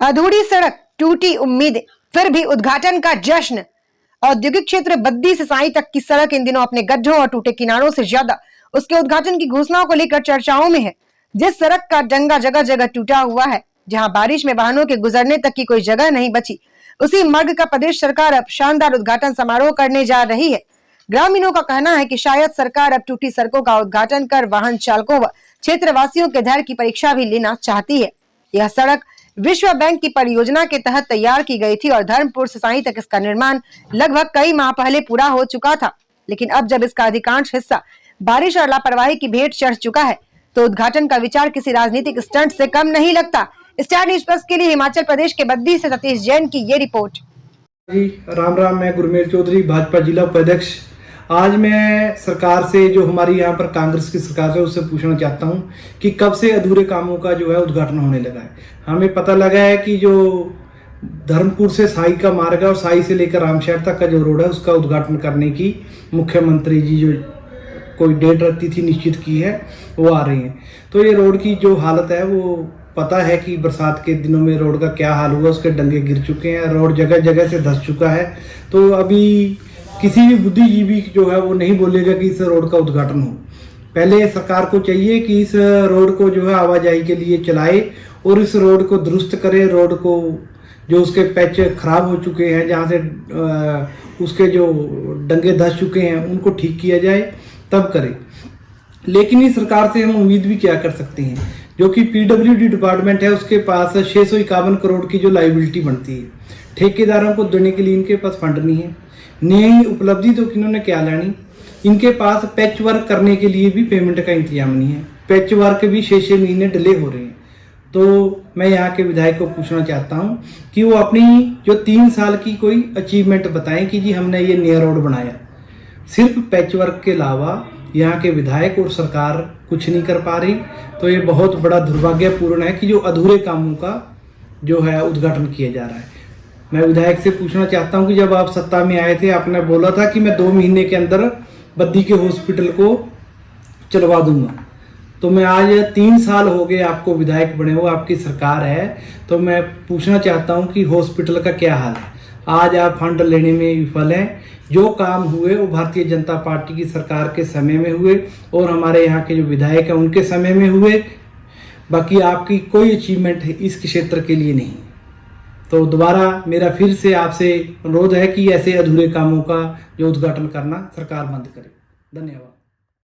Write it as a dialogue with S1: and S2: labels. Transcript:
S1: अधूरी सड़क, टूटी उम्मीदें, फिर भी उद्घाटन का जश्न। औद्योगिक क्षेत्र बद्दी से साई तक की सड़क इन दिनों अपने गड्ढों और टूटे किनारों से ज्यादा उसके उद्घाटन की घोषणाओं को लेकर चर्चाओं में है। जिस सड़क का डंगा जगह जगह टूटा हुआ है, जहां बारिश में वाहनों के गुजरने तक की कोई जगह नहीं बची, उसी मार्ग का प्रदेश सरकार अब शानदार उद्घाटन समारोह करने जा रही है। ग्रामीणों का कहना है कि शायद सरकार अब टूटी सड़कों का उद्घाटन कर वाहन चालकों व क्षेत्रवासियों के धैर्य की परीक्षा भी लेना चाहती है। यह सड़क विश्व बैंक की परियोजना के तहत तैयार की गई थी और धर्मपुर से साई तक इसका निर्माण लगभग कई माह पहले पूरा हो चुका था। लेकिन अब जब इसका अधिकांश हिस्सा बारिश और लापरवाही की भेंट चढ़ चुका है, तो उद्घाटन का विचार किसी राजनीतिक स्टंट से कम नहीं लगता। स्टार न्यूज़ प्लस के लिए हिमाचल प्रदेश के बद्दी से सतीश जैन की ये रिपोर्ट।
S2: जी राम राम, मैं गुरमेल चौधरी, भाजपा जिला उपाध्यक्ष। आज मैं सरकार से, जो हमारी यहाँ पर कांग्रेस की सरकार है, उससे पूछना चाहता हूँ कि कब से अधूरे कामों का जो है उद्घाटन होने लगा है। हमें पता लगा है कि जो धर्मपुर से साई का मार्ग है और साई से लेकर रामशहर तक का जो रोड है, उसका उद्घाटन करने की मुख्यमंत्री जी जो कोई डेट रखती थी, निश्चित की है, वो आ रही हैं। तो ये रोड की जो हालत है, वो पता है कि बरसात के दिनों में रोड का क्या हाल हुआ, उसके डंगे गिर चुके हैं, रोड जगह जगह से धंस चुका है। तो अभी किसी भी बुद्धिजीवी जो है वो नहीं बोलेगा कि इस रोड का उद्घाटन हो। पहले सरकार को चाहिए कि इस रोड को जो है आवाजाही के लिए चलाए और इस रोड को दुरुस्त करे। रोड को जो उसके पैच खराब हो चुके हैं, जहाँ से उसके जो डंगे धंस चुके हैं, उनको ठीक किया जाए, तब करे। लेकिन इस सरकार से हम उम्मीद भी क्या कर सकते हैं, जो कि पीडब्ल्यूडी डिपार्टमेंट है, उसके पास 651 करोड़ की जो लाइबिलिटी बनती है, ठेकेदारों को देने के लिए इनके पास फंड नहीं है। नई उपलब्धि तो इन्होंने क्या लानी, इनके पास पैच वर्क करने के लिए भी पेमेंट का इंतजाम नहीं है। पैच वर्क भी 6-6 महीने डिले हो रहे हैं। तो मैं यहाँ के विधायक को पूछना चाहता हूँ कि वो अपनी जो 3 साल की कोई अचीवमेंट बताएं कि जी हमने ये नया रोड बनाया। सिर्फ पैच वर्क के अलावा यहाँ के विधायक और सरकार कुछ नहीं कर पा रही। तो ये बहुत बड़ा दुर्भाग्यपूर्ण है कि जो अधूरे कामों का जो है उद्घाटन किया जा रहा है। मैं विधायक से पूछना चाहता हूं कि जब आप सत्ता में आए थे, आपने बोला था कि मैं 2 महीने के अंदर बद्दी के हॉस्पिटल को चलवा दूंगा। तो मैं आज 3 साल हो गए आपको विधायक बने हुए, आपकी सरकार है, तो मैं पूछना चाहता हूं कि हॉस्पिटल का क्या हाल है। आज आप फंड लेने में विफल हैं। जो काम हुए वो भारतीय जनता पार्टी की सरकार के समय में हुए और हमारे यहाँ के जो विधायक हैं उनके समय में हुए। बाकी आपकी कोई अचीवमेंट इस क्षेत्र के लिए नहीं। तो दोबारा मेरा फिर से आपसे अनुरोध है कि ऐसे अधूरे कामों का जो उद्घाटन करना सरकार बंद करे। धन्यवाद।